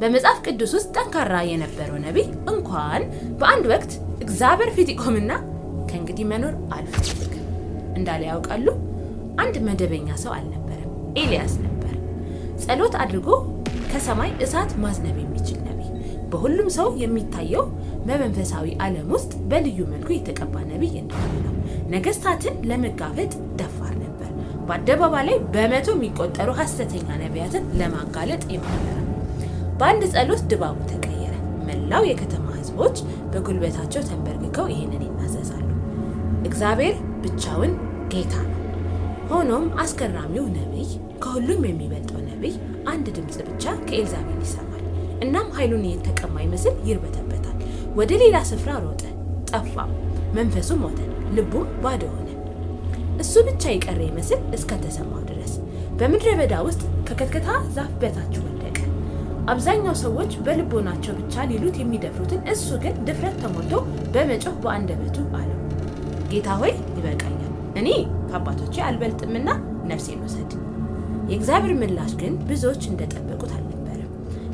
በመጽሐፍ ቅዱስ ውስጥ ጠንካራ የነበረው ነቢይ እንኳን በአንድ ወቅት እግዚአብሔር ፊት ይቆምና ከእንግዲህ መኖር አልፈልግም እንዳለ ያውቃሉ? አንድ መደበኛ ሰው አልነበረም፣ ኤልያስ ነበር። ጸሎት አድርጎ ከሰማይ እሳት ማዝነብ የሚችል ነቢይ፣ በሁሉም ሰው የሚታየው በመንፈሳዊ ዓለም ውስጥ በልዩ መልኩ የተቀባ ነቢይ እንደሆነ ነው። ነገስታትን ለመጋፈጥ ደፋር ነበር። በአደባባይ ላይ በመቶ የሚቆጠሩ ሐሰተኛ ነቢያትን ለማጋለጥ ይሞክራል። በአንድ ጸሎት ድባቡ ተቀየረ። መላው የከተማ ህዝቦች በጉልበታቸው ተንበርክከው ይሄንን ይናዘዛሉ። እግዚአብሔር ብቻውን ጌታ ነው። ሆኖም አስገራሚው ነቢይ፣ ከሁሉም የሚበልጠው ነቢይ አንድ ድምጽ ብቻ ከኤልዛቤል ይሰማል። እናም ኃይሉን የተቀማ ይመስል ይርበተበታል። ወደ ሌላ ስፍራ ሮጠ፣ ጠፋም። መንፈሱ ሞተ፣ ልቡም ባዶ ሆነ። እሱ ብቻ የቀረ ይመስል እስከተሰማው ድረስ በምድረ በዳ ውስጥ ከከትከታ ዛፍ በታች ወደቀ። አብዛኛው ሰዎች በልቦናቸው ብቻ ሊሉት የሚደፍሩትን እሱ ግን ድፍረት ተሞልቶ በመጮህ በአንደበቱ አለው፣ ጌታ ሆይ ይበቃኛል፣ እኔ ከአባቶቼ አልበልጥምና ነፍሴን ውሰድ። የእግዚአብሔር ምላሽ ግን ብዙዎች እንደጠበቁት አልነበረም።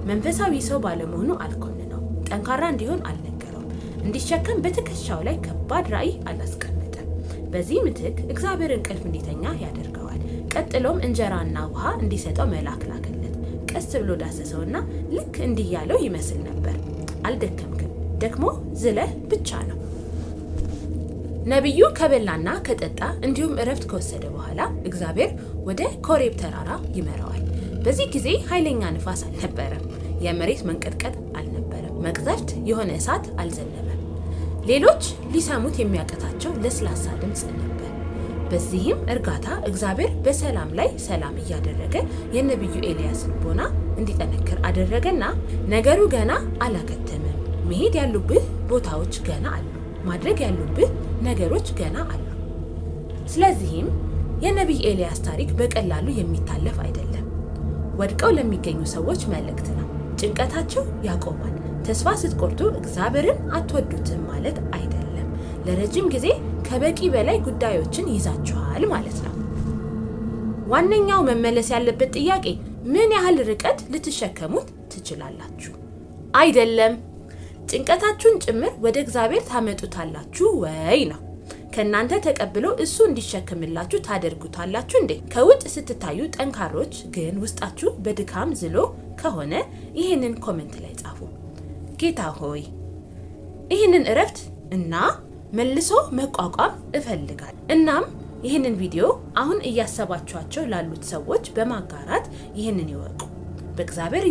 መንፈሳዊ ሰው ባለመሆኑ አልኮነነው፣ ጠንካራ እንዲሆን አልነገረውም፣ እንዲሸከም በትከሻው ላይ ከባድ ራእይ አላስቀመጠም። በዚህ ምትክ እግዚአብሔር እንቅልፍ እንዲተኛ ያደርገዋል። ቀጥሎም እንጀራና ውሃ እንዲሰጠው መልአክ ላከለት። ቀስ ብሎ ዳሰሰውና ልክ እንዲህ ያለው ይመስል ነበር፣ አልደከምክም፣ ደክሞ ዝለህ ብቻ ነው። ነቢዩ ከበላና ከጠጣ እንዲሁም እረፍት ከወሰደ በኋላ እግዚአብሔር ወደ ኮሬብ ተራራ ይመራዋል። በዚህ ጊዜ ኃይለኛ ንፋስ አልነበረም፣ የመሬት መንቀጥቀጥ አልነበረም፣ መቅዘፍት የሆነ እሳት አልዘነበም። ሌሎች ሊሰሙት የሚያቀታቸው ለስላሳ ድምፅ ነበር። በዚህም እርጋታ እግዚአብሔር በሰላም ላይ ሰላም እያደረገ የነቢዩ ኤልያስ ልቦና እንዲጠነክር አደረገና ነገሩ ገና አላከተመም፣ መሄድ ያሉብህ ቦታዎች ገና አሉ፣ ማድረግ ያሉብህ ነገሮች ገና አሉ። ስለዚህም የነቢይ ኤልያስ ታሪክ በቀላሉ የሚታለፍ አይደለም። ወድቀው ለሚገኙ ሰዎች መልእክት ነው። ጭንቀታቸው ያቆማል። ተስፋ ስትቆርጡ እግዚአብሔርን አትወዱትም ማለት አይደለም። ለረጅም ጊዜ ከበቂ በላይ ጉዳዮችን ይዛችኋል ማለት ነው። ዋነኛው መመለስ ያለበት ጥያቄ ምን ያህል ርቀት ልትሸከሙት ትችላላችሁ? አይደለም ጭንቀታችሁን ጭምር ወደ እግዚአብሔር ታመጡታላችሁ ወይ ነው። ከናንተ ተቀብሎ እሱ እንዲሸከምላችሁ ታደርጉታላችሁ እንዴ? ከውጭ ስትታዩ ጠንካሮች ግን ውስጣችሁ በድካም ዝሎ ከሆነ ይህንን ኮሜንት ላይ ጻፉ። ጌታ ሆይ ይህንን እረፍት እና መልሶ መቋቋም እፈልጋለሁ። እናም ይህንን ቪዲዮ አሁን እያሰባችኋቸው ላሉት ሰዎች በማጋራት ይህንን ይወቁ። በእግዚአብሔር